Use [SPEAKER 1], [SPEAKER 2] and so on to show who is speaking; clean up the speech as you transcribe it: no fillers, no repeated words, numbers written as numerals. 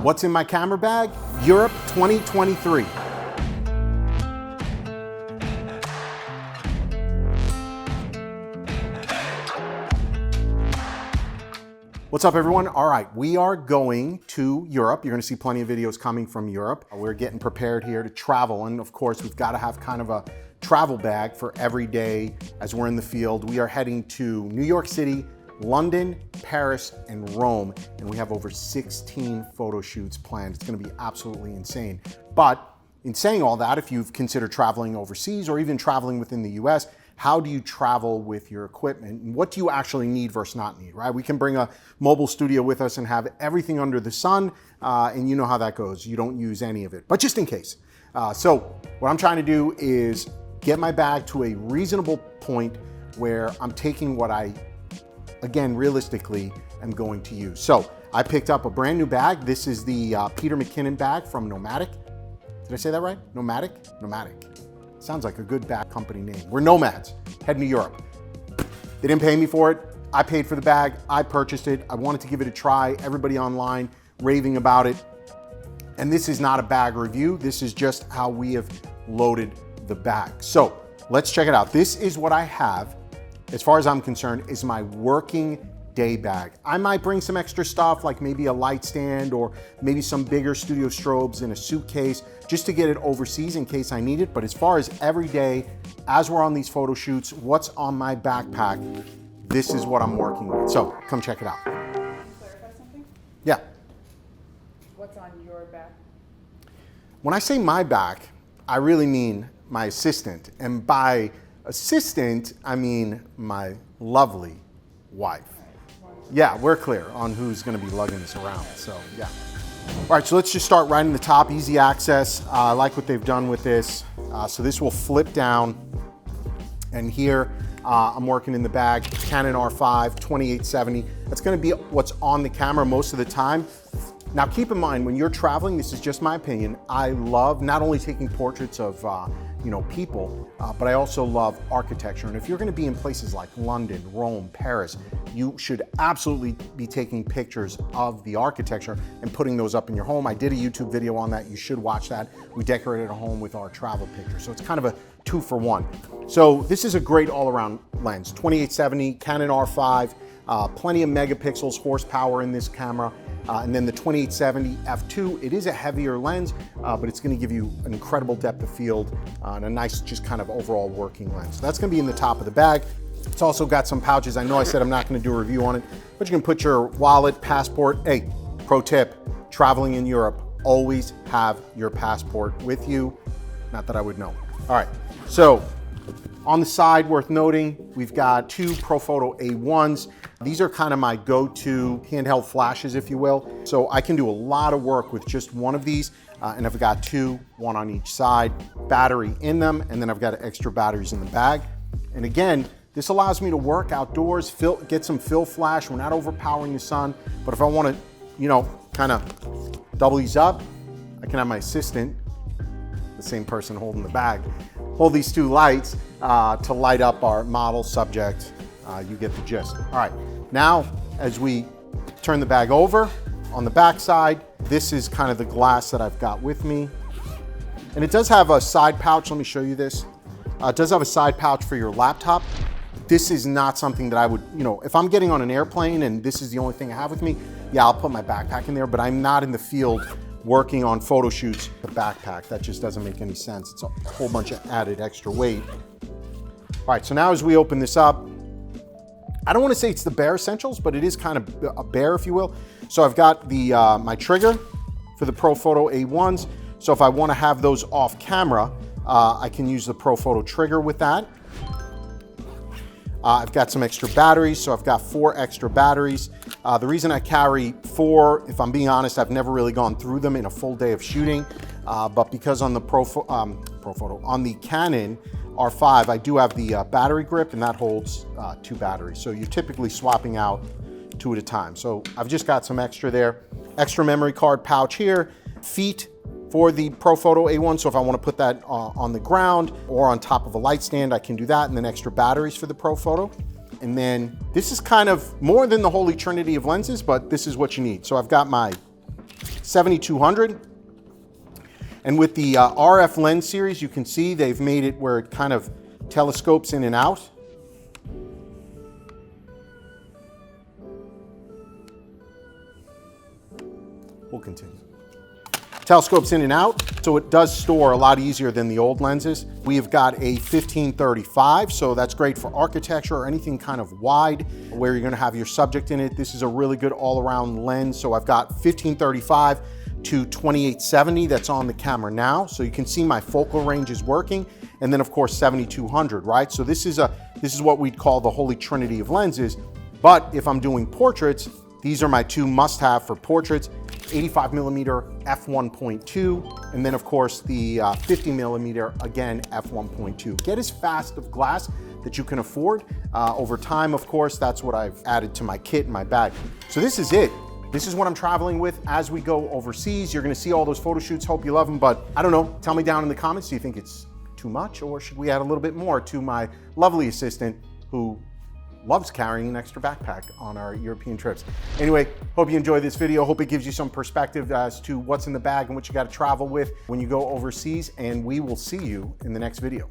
[SPEAKER 1] What's in my camera bag? Europe 2023. What's up, everyone? All right, we are going to Europe. You're gonna see plenty of videos coming from Europe. We're getting prepared here to travel, and of course, we've gotta have kind of a travel bag for every day as we're in the field. We are heading to New York City, London, Paris, and Rome, and we have over 16 photo shoots planned. It's gonna be absolutely insane. But in saying all that, if you've considered traveling overseas or even traveling within the US, how do you travel with your equipment? And what do you actually need versus not need, right? We can bring a mobile studio with us and have everything under the sun, and you know how that goes. You don't use any of it, but just in case. So what I'm trying to do is get my bag to a reasonable point where I'm taking what I, again, realistically, am going to use. So I picked up a brand new bag. This is the Peter McKinnon bag from Nomatic. Did I say that right? Nomatic? Nomatic. Sounds like a good bag company name. We're nomads, heading to Europe. They didn't pay me for it. I paid for the bag, I purchased it. I wanted to give it a try. Everybody online raving about it. And this is not a bag review. This is just how we have loaded the bag. So let's check it out. This is what I have, as far as I'm concerned, is my working day bag. I might bring some extra stuff, like maybe a light stand or maybe some bigger studio strobes in a suitcase, just to get it overseas in case I need it. But as far as every day, as we're on these photo shoots, what's on my backpack, this is what I'm working with. So come check it out.
[SPEAKER 2] Can you clarify something?
[SPEAKER 1] Yeah.
[SPEAKER 2] What's on your back?
[SPEAKER 1] When I say my back, I really mean my assistant. And by assistant, I mean my lovely wife. Yeah, we're clear on who's gonna be lugging this around, so yeah. All right, so let's just start right in the top, easy access. I like what they've done with this. So this will flip down, and here I'm working in the bag, Canon R5, 2870. That's gonna be what's on the camera most of the time. Now keep in mind, when you're traveling, this is just my opinion, I love not only taking portraits of people, but I also love architecture. And if you're gonna be in places like London, Rome, Paris, you should absolutely be taking pictures of the architecture and putting those up in your home. I did a YouTube video on that. You should watch that. We decorated a home with our travel pictures. So it's kind of a 2-for-1. So this is a great all-around lens, 2870, Canon R5, plenty of megapixels, horsepower in this camera. And then the 2870 f2, it is a heavier lens, but it's gonna give you an incredible depth of field and a nice, just kind of overall working lens. So that's gonna be in the top of the bag. It's also got some pouches. I know I said I'm not gonna do a review on it, but you can put your wallet, passport. Hey, pro tip, traveling in Europe, always have your passport with you. Not that I would know. All right, so on the side, worth noting, we've got 2 Profoto A1s. These are kind of my go-to handheld flashes, if you will. So I can do a lot of work with just one of these, and I've got 2, one on each side, battery in them, and then I've got extra batteries in the bag. And again, this allows me to work outdoors, get some fill flash. We're not overpowering the sun, but if I want to, kind of double these up, I can have my assistant, the same person holding the bag, hold these 2 lights to light up our model subject. You get the gist. All right, now as we turn the bag over, on the back side, this is kind of the glass that I've got with me. And it does have a side pouch. Let me show you this. It does have a side pouch for your laptop. This is not something that I would, if I'm getting on an airplane and this is the only thing I have with me, yeah, I'll put my backpack in there, but I'm not in the field working on photo shoots with a backpack. That just doesn't make any sense. It's a whole bunch of added extra weight. All right, so now as we open this up, I don't want to say it's the bare essentials, but it is kind of a bare, if you will. So I've got the my trigger for the Profoto A1s. So if I want to have those off camera, I can use the Profoto trigger with that. I've got some extra batteries, so I've got 4 extra batteries. The reason I carry 4, if I'm being honest, I've never really gone through them in a full day of shooting, but because on the on the Canon R5, I do have the battery grip, and that holds 2 batteries. So you're typically swapping out 2 at a time. So I've just got some extra there. Extra memory card pouch here, feet for the Profoto A1, so if I want to put that on the ground or on top of a light stand, I can do that, and then extra batteries for the Profoto. And then this is kind of more than the holy trinity of lenses, but this is what you need. So I've got my 7200. And with the RF lens series, you can see they've made it where it kind of telescopes in and out. We'll continue. Telescopes in and out, so it does store a lot easier than the old lenses. We have got a 1535, so that's great for architecture or anything kind of wide where you're gonna have your subject in it. This is a really good all-around lens. So I've got 1535 to 2870 that's on the camera now. So you can see my focal range is working. And then of course 7200, right? So this is what we'd call the holy trinity of lenses. But if I'm doing portraits, these are my two must-have for portraits. 85mm f1.2, and then of course the 50mm, again, f1.2. Get as fast of glass that you can afford. Over time, of course, that's what I've added to my kit and my bag. So this is it. This is what I'm traveling with as we go overseas. You're gonna see all those photo shoots, hope you love them, but I don't know, tell me down in the comments, do you think it's too much, or should we add a little bit more to my lovely assistant who loves carrying an extra backpack on our European trips. Anyway, hope you enjoyed this video. Hope it gives you some perspective as to what's in the bag and what you got to travel with when you go overseas, and we will see you in the next video.